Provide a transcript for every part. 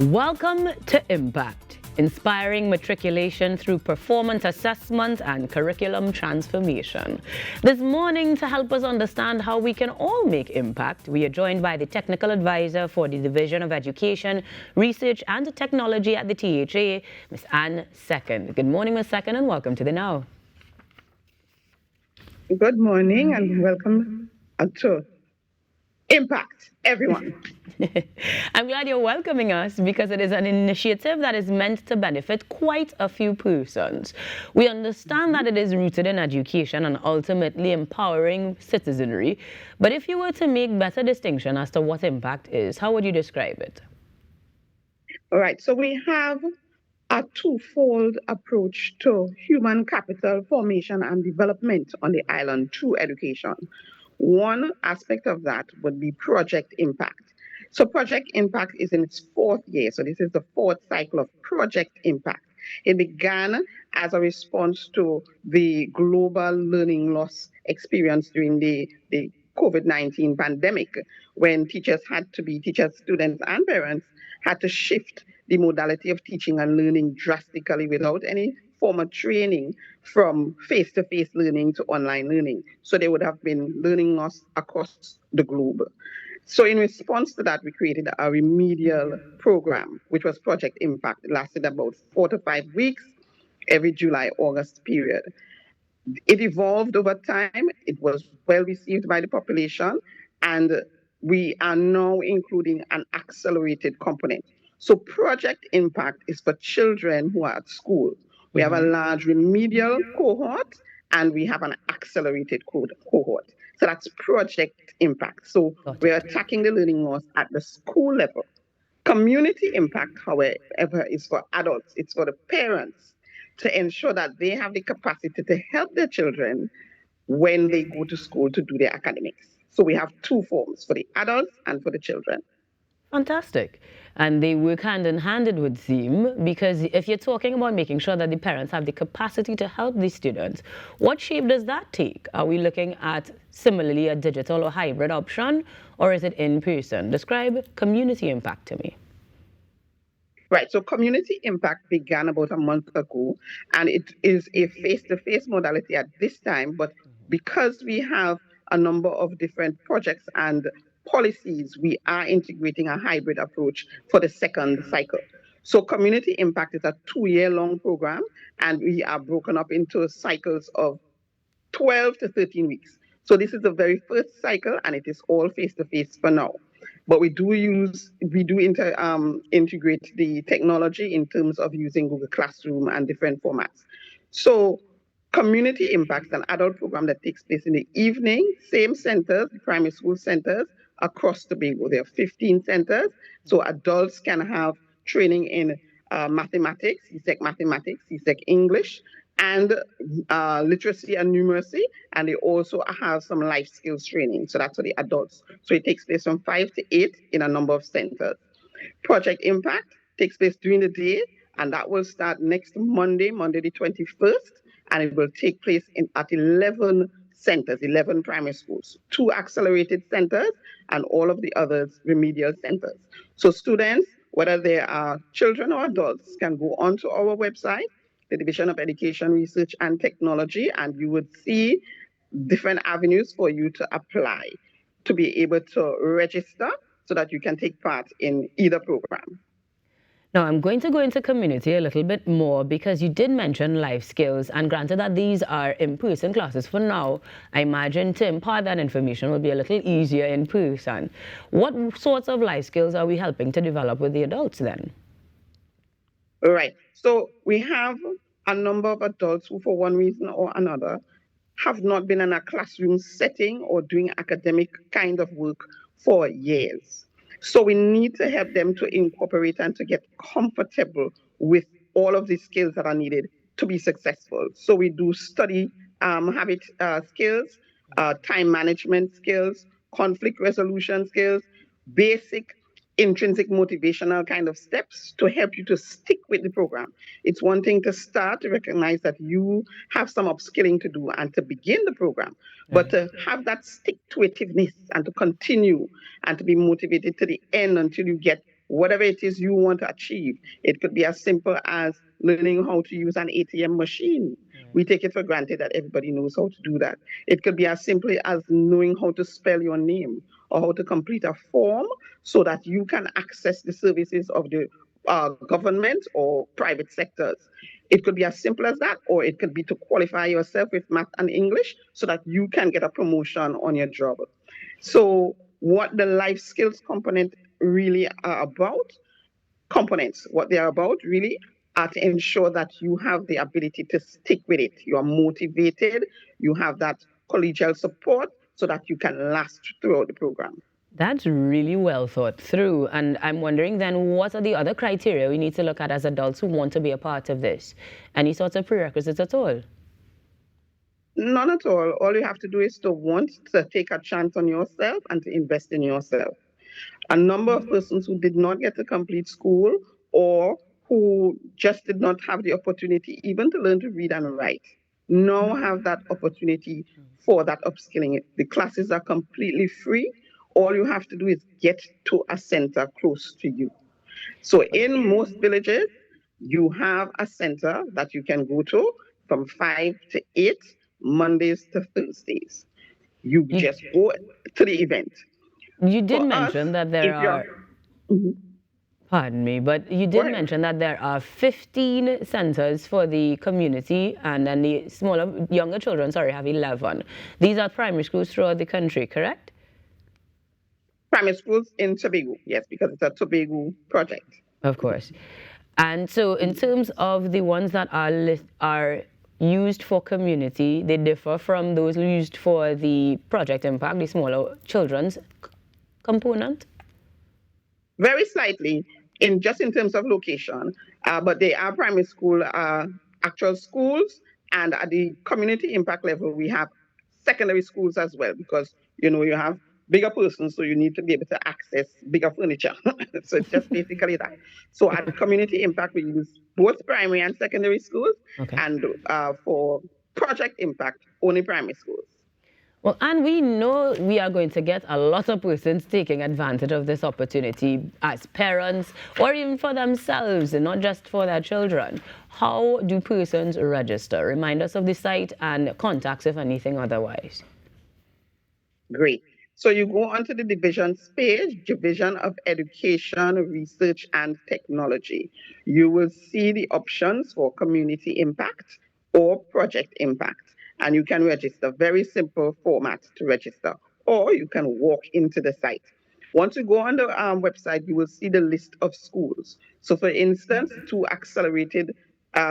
Welcome to Impact, inspiring matriculation through performance assessment and curriculum transformation. This morning, to help us understand how we can all make impact, we are joined by the Technical Advisor for the Division of Education, Research and Technology at the THA, Ms. Anne Second. Good morning, Ms. Second, and welcome to the Now. Good morning and welcome to Impact, everyone. I'm glad you're welcoming us because it is an initiative that is meant to benefit quite a few persons. We understand that it is rooted in education and ultimately empowering citizenry. But if you were to make better distinction as to what impact is, how would you describe it? All right, so we have a twofold approach to human capital formation and development on the island through education. One aspect of that would be Project Impact. So Project Impact is in its fourth year. So this is the fourth cycle of Project Impact. It began as a response to the global learning loss experience during the COVID-19 pandemic, when teachers, students, and parents had to shift the modality of teaching and learning drastically without any formal training from face-to-face learning to online learning. So there would have been learning loss across the globe. So in response to that, we created a remedial program, which was Project Impact. It lasted about 4 to 5 weeks, every July-August period. It evolved over time. It was well received by the population, and we are now including an accelerated component. So Project Impact is for children who are at school. We have a large remedial cohort, and we have an accelerated cohort. So that's Project Impact. So we're attacking the learning loss at the school level. Community impact, however, is for adults. It's for the parents to ensure that they have the capacity to help their children when they go to school to do their academics. So we have two forms, for the adults and for the children. Fantastic. And they work hand in hand, it would seem, because if you're talking about making sure that the parents have the capacity to help the students, what shape does that take? Are we looking at similarly a digital or hybrid option, or is it in person? Describe community impact to me. Right, so community impact began about a month ago, and it is a face-to-face modality at this time, but because we have a number of different projects and policies, we are integrating a hybrid approach for the second cycle. So community impact is a 2-year-long program, and we are broken up into cycles of 12 to 13 weeks. So this is the very first cycle, and it is all face-to-face for now. But we do integrate the technology in terms of using Google Classroom and different formats. So Community Impact is an adult program that takes place in the evening, same centers, the primary school centers across Tobago. There are 15 centers, so adults can have training in mathematics, CSEC English, and literacy and numeracy, and they also have some life skills training. So that's for the adults. So it takes place from 5 to 8 in a number of centers. Project Impact takes place during the day, and that will start next Monday the 21st, and it will take place at 11 centers, 11 primary schools, 2 accelerated centers, and all of the others remedial centers. So students, whether they are children or adults, can go onto our website, the Division of Education, Research and Technology, and you would see different avenues for you to apply to be able to register so that you can take part in either program. Now, I'm going to go into community a little bit more because you did mention life skills, and granted that these are in-person classes for now, I imagine to impart that information will be a little easier in person. What sorts of life skills are we helping to develop with the adults then? All right. So we have a number of adults who, for one reason or another, have not been in a classroom setting or doing academic kind of work for years. So we need to help them to incorporate and to get comfortable with all of the skills that are needed to be successful. So we do study habit skills, time management skills, conflict resolution skills, basic intrinsic motivational kind of steps to help you to stick with the program. It's one thing to start to recognize that you have some upskilling to do and to begin the program, but to have that stick-to-itiveness and to continue and to be motivated to the end until you get whatever it is you want to achieve. It could be as simple as learning how to use an ATM machine. We take it for granted that everybody knows how to do that. It could be as simple as knowing how to spell your name or how to complete a form so that you can access the services of the government or private sectors. It could be as simple as that, or it could be to qualify yourself with math and English so that you can get a promotion on your job. So what the life skills component really are about, components, what they are about really are to ensure that you have the ability to stick with it. You are motivated, you have that collegial support so that you can last throughout the program. That's really well thought through. And I'm wondering then, what are the other criteria we need to look at as adults who want to be a part of this? Any sorts of prerequisites at all? None at all. All you have to do is to want to take a chance on yourself and to invest in yourself. A number of persons who did not get to complete school or who just did not have the opportunity even to learn to read and write now have that opportunity for that upskilling. The classes are completely free. All you have to do is get to a center close to you. So in most villages, you have a center that you can go to from 5 to 8, Mondays to Thursdays. You just go to the event. You did For mention us, that there if you're- are, Mhm. pardon me, but you did Go ahead. mention that there are 15 centers for the community, and then the smaller, younger children, sorry, have 11. These are primary schools throughout the country, correct? Primary schools in Tobago, yes, because it's a Tobago project. Of course. And so in terms of the ones that are used for community, they differ from those used for the Project Impact, the smaller children's component? Very slightly, in terms of location, but they are primary school actual schools, and at the community impact level, we have secondary schools as well, because you have bigger persons, so you need to be able to access bigger furniture. So it's just basically that. So at the community impact, we use both primary and secondary schools, Okay. and for project impact, only primary schools. Well, and we know we are going to get a lot of persons taking advantage of this opportunity as parents or even for themselves, and not just for their children. How do persons register? Remind us of the site and contacts if anything otherwise. Great. So you go onto the divisions page, Division of Education, Research and Technology. You will see the options for community impact or project impact, and you can register. Very simple format to register, or you can walk into the site. Once you go on the website, you will see the list of schools. So for instance, 2 accelerated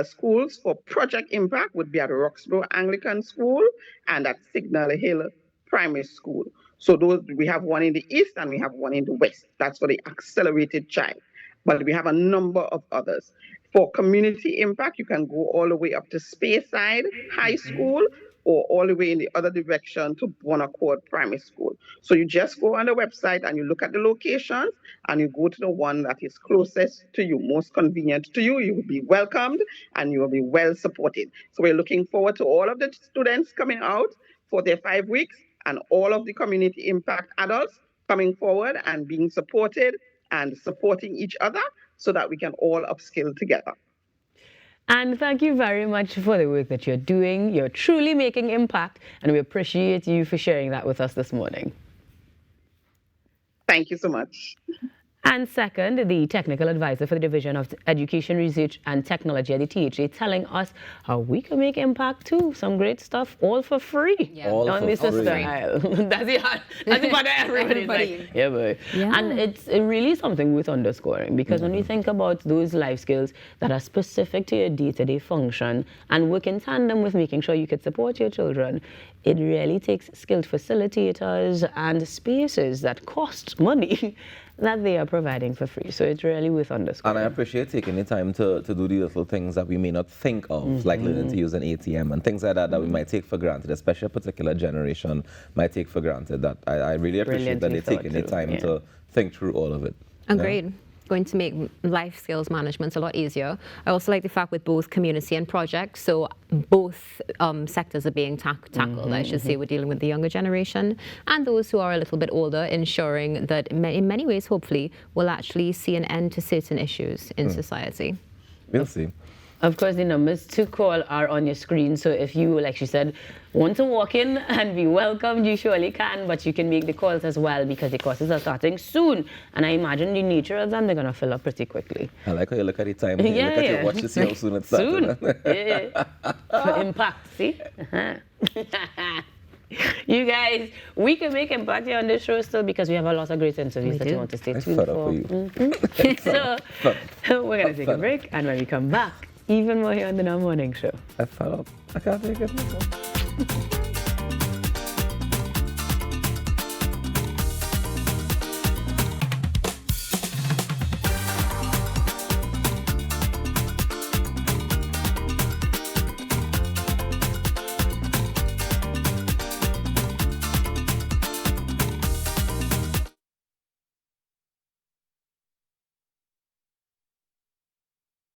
schools for project impact would be at Roxborough Anglican School and at Signal Hill Primary School. So those, we have one in the east and we have one in the west. That's for the accelerated child. But we have a number of others. For community impact, you can go all the way up to Speyside High School or all the way in the other direction to Bonaccord Primary School. So you just go on the website and you look at the locations and you go to the one that is closest to you, most convenient to you. You will be welcomed and you will be well supported. So we're looking forward to all of the students coming out for their 5 weeks, and all of the community impact adults coming forward and being supported and supporting each other so that we can all upskill together. And thank you very much for the work that you're doing. You're truly making impact, and we appreciate you for sharing that with us this morning. Thank you so much. And second, the technical advisor for the Division of Education, Research and Technology at the THA, telling us how we can make impact too. Some great stuff, all for free. Yeah. All on the sister aisle. That's the part that everybody's like, yeah, boy. Yeah. And it's really something worth underscoring, because when we think about those life skills that are specific to your day-to-day function and work in tandem with making sure you can support your children, it really takes skilled facilitators and spaces that cost money that they are providing for free. So it's really worth underscoring. And I appreciate taking the time to do the little things that we may not think of, like learning to use an ATM and things like that that we might take for granted, especially a particular generation might take for granted. That I really appreciate that they're taking the time to think through all of it. Agreed. going to make life skills management a lot easier. I also like the fact with both community and projects, so both sectors are being tackled, I should say. We're dealing with the younger generation and those who are a little bit older, ensuring that in many ways, hopefully, we'll actually see an end to certain issues in society. We'll see. Of course, the numbers to call are on your screen. So if you, like she said, want to walk in and be welcomed, you surely can. But you can make the calls as well because the courses are starting soon. And I imagine the nature of them, they're going to fill up pretty quickly. I like how you look at the time. You look at your watch to see how soon it's starting. Soon. Yeah. For impact, see? You guys, we can make impact here on this show still because we have a lot of great interviews that you want to stay tuned for. So we're going to take a break. And when we come back, even more here on the Now Morning Show. I fell up. I can't take it.